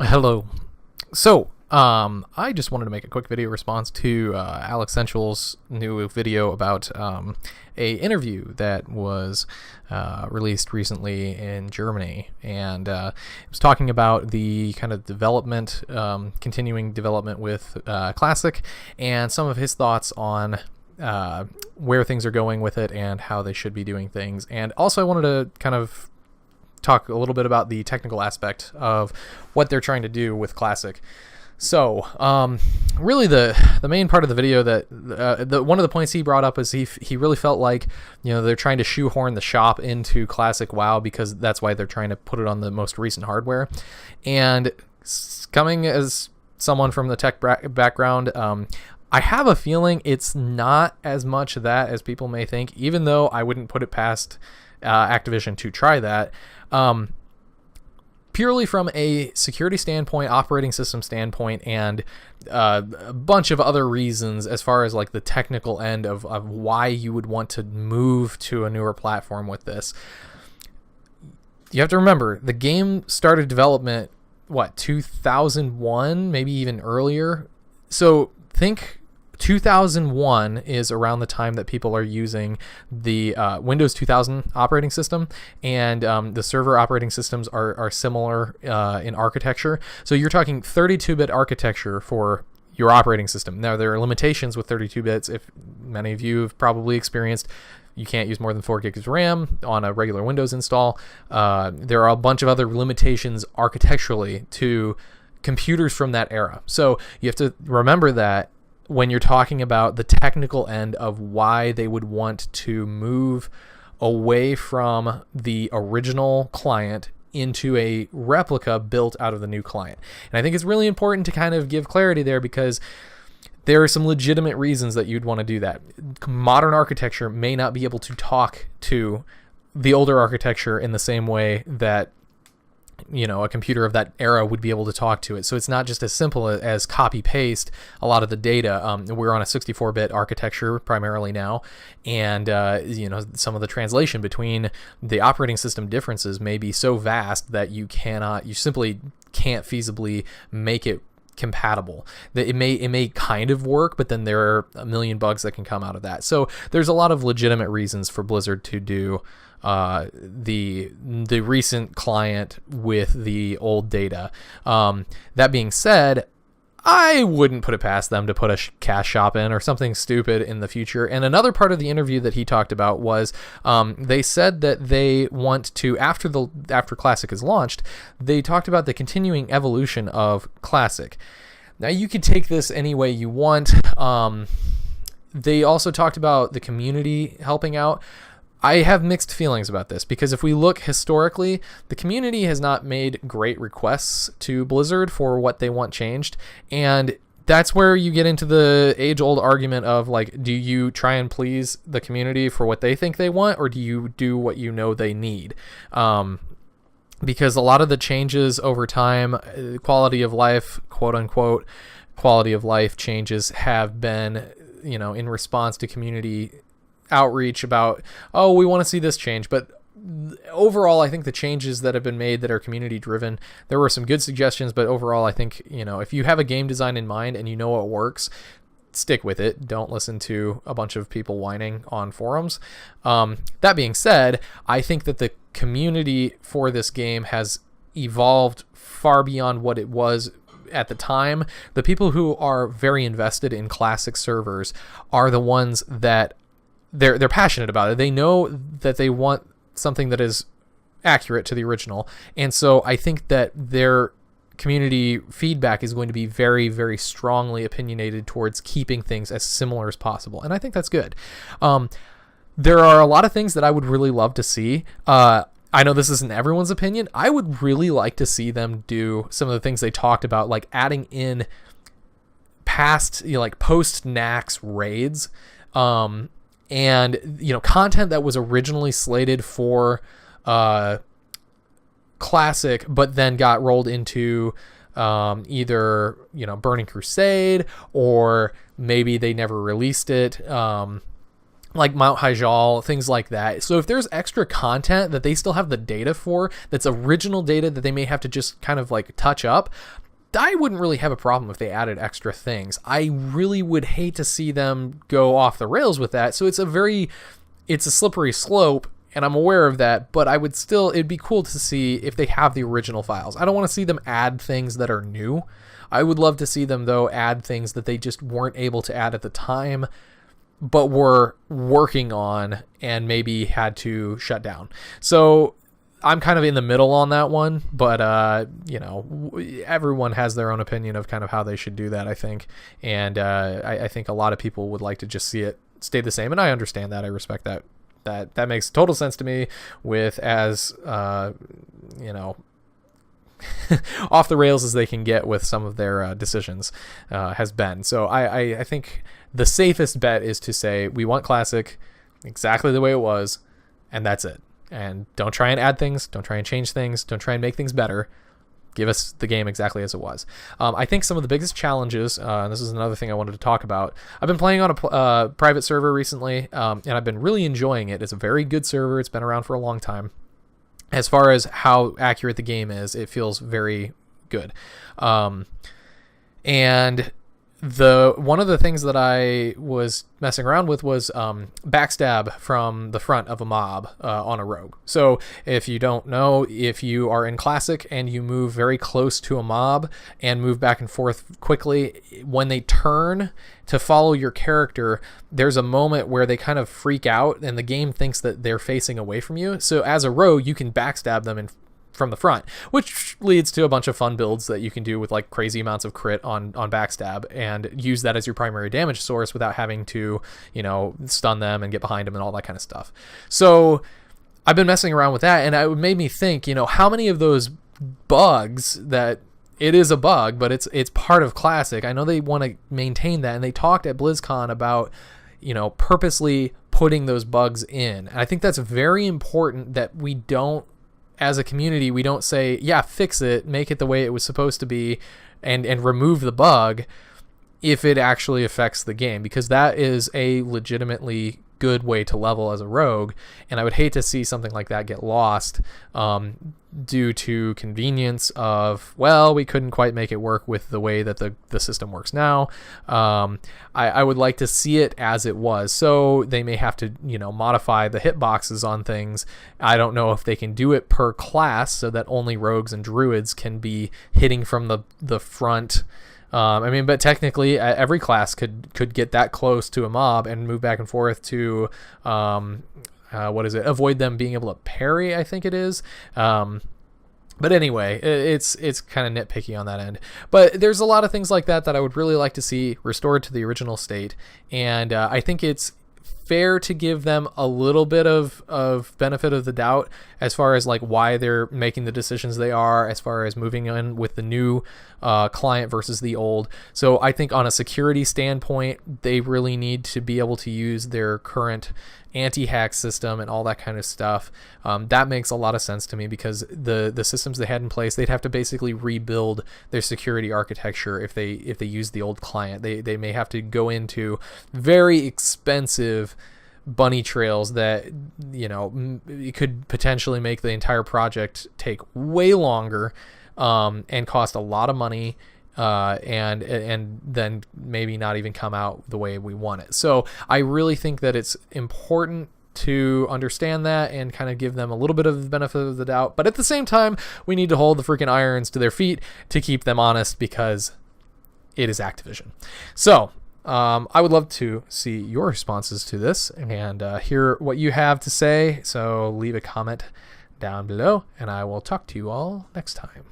Hello. So, I just wanted to make a quick video response to Alexensual's new video about a interview that was released recently in Germany, and it was talking about the kind of development, continuing development with Classic, and some of his thoughts on where things are going with it and how they should be doing things. And also, I wanted to kind of talk a little bit about the technical aspect of what they're trying to do with Classic. So, really, the main part of the video that one of the points he brought up is he really felt like, they're trying to shoehorn the shop into Classic WoW because that's why they're trying to put it on the most recent hardware. And coming as someone from the tech background, I have a feeling it's not as much that as people may think, even though I wouldn't put it past Activision to try that. Purely from a security standpoint, operating system standpoint, and a bunch of other reasons as far as like the technical end of why you would want to move to a newer platform with this. You have to remember, the game started development, 2001, maybe even earlier. So think 2001 is around the time that people are using the Windows 2000 operating system, and the server operating systems are similar in architecture. So you're talking 32-bit architecture for your operating system. Now, there are limitations with 32 bits. If many of you have probably experienced, you can't use more than 4 gigs of RAM on a regular Windows install. There are a bunch of other limitations architecturally to computers from that era. So you have to remember that when you're talking about the technical end of why they would want to move away from the original client into a replica built out of the new client. And I think it's really important to kind of give clarity there, because there are some legitimate reasons that you'd want to do that. Modern architecture may not be able to talk to the older architecture in the same way that a computer of that era would be able to talk to it. So it's not just as simple as copy paste a lot of the data. We're on a 64-bit architecture primarily now, and some of the translation between the operating system differences may be so vast that you simply can't feasibly make it compatible. It may kind of work, but then there are a million bugs that can come out of that. So there's a lot of legitimate reasons for Blizzard to do the recent client with the old data. That being said, I wouldn't put it past them to put a cash shop in or something stupid in the future. And another part of the interview that he talked about was they said that they want to, after Classic is launched, they talked about the continuing evolution of Classic. Now, you could take this any way you want. They also talked about the community helping out. I have mixed feelings about this, because if we look historically, the community has not made great requests to Blizzard for what they want changed, and that's where you get into the age-old argument of, like, do you try and please the community for what they think they want, or do you do what you know they need? Because a lot of the changes over time, quality of life, quote-unquote, quality of life changes have been, in response to community outreach about, we want to see this change. But overall, I think the changes that have been made that are community driven, there were some good suggestions, but overall, I think, if you have a game design in mind and you know what works, stick with it. Don't listen to a bunch of people whining on forums. That being said, I think that the community for this game has evolved far beyond what it was at the time. The people who are very invested in Classic servers are the ones that they're passionate about it. They know that they want something that is accurate to the original. And so I think that their community feedback is going to be very, very strongly opinionated towards keeping things as similar as possible. And I think that's good. There are a lot of things that I would really love to see. I know this isn't everyone's opinion. I would really like to see them do some of the things they talked about, like adding in past, like post-Naxx raids, and content that was originally slated for Classic, but then got rolled into either Burning Crusade, or maybe they never released it. like Mount Hyjal, things like that. So if there's extra content that they still have the data for, that's original data that they may have to just kind of like touch up, I wouldn't really have a problem if they added extra things. I really would hate to see them go off the rails with that. So it's a slippery slope, and I'm aware of that, but it'd be cool to see if they have the original files. I don't want to see them add things that are new. I would love to see them, though, add things that they just weren't able to add at the time, but were working on and maybe had to shut down. So I'm kind of in the middle on that one, but everyone has their own opinion of kind of how they should do that, I think. And I think a lot of people would like to just see it stay the same, and I understand that. I respect that. That makes total sense to me, with as off the rails as they can get with some of their decisions has been. So I think the safest bet is to say we want Classic exactly the way it was, and that's it. And don't try and add things, don't try and change things, don't try and make things better. Give us the game exactly as it was. I think some of the biggest challenges, and this is another thing I wanted to talk about, I've been playing on a private server recently, and I've been really enjoying it. It's a very good server. It's been around for a long time. As far as how accurate the game is, it feels very good. And one of the things that I was messing around with was backstab from the front of a mob on a rogue. So if you don't know, if you are in Classic and you move very close to a mob and move back and forth quickly, when they turn to follow your character, there's a moment where they kind of freak out and the game thinks that they're facing away from you. So as a rogue, you can backstab them from the front, which leads to a bunch of fun builds that you can do with like crazy amounts of crit on backstab and use that as your primary damage source without having to, stun them and get behind them and all that kind of stuff. So I've been messing around with that, and it made me think, how many of those bugs that it is a bug, but it's part of Classic. I know they want to maintain that, and they talked at BlizzCon about, purposely putting those bugs in. And I think that's very important, that we don't, as a community, we don't say, yeah, fix it, make it the way it was supposed to be, and remove the bug if it actually affects the game, because that is a legitimately good way to level as a rogue, and I would hate to see something like that get lost due to convenience of, well, we couldn't quite make it work with the way that the system works now. I would like to see it as it was, so they may have to modify the hitboxes on things. I don't know if they can do it per class so that only rogues and druids can be hitting from the front. But technically every class could get that close to a mob and move back and forth to avoid them being able to parry, I think it is. But anyway, it's kind of nitpicky on that end. But there's a lot of things like that I would really like to see restored to the original state, and I think it's fair to give them a little bit of benefit of the doubt as far as like why they're making the decisions they are, as far as moving in with the new client versus the old. So I think on a security standpoint, they really need to be able to use their current anti-hack system and all that kind of stuff. That makes a lot of sense to me, because the systems they had in place, they'd have to basically rebuild their security architecture if they use the old client. They may have to go into very expensive bunny trails that it could potentially make the entire project take way longer and cost a lot of money. And then maybe not even come out the way we want it. So I really think that it's important to understand that and kind of give them a little bit of the benefit of the doubt. But at the same time, we need to hold the freaking irons to their feet to keep them honest, because it is Activision. So I would love to see your responses to this and hear what you have to say. So leave a comment down below, and I will talk to you all next time.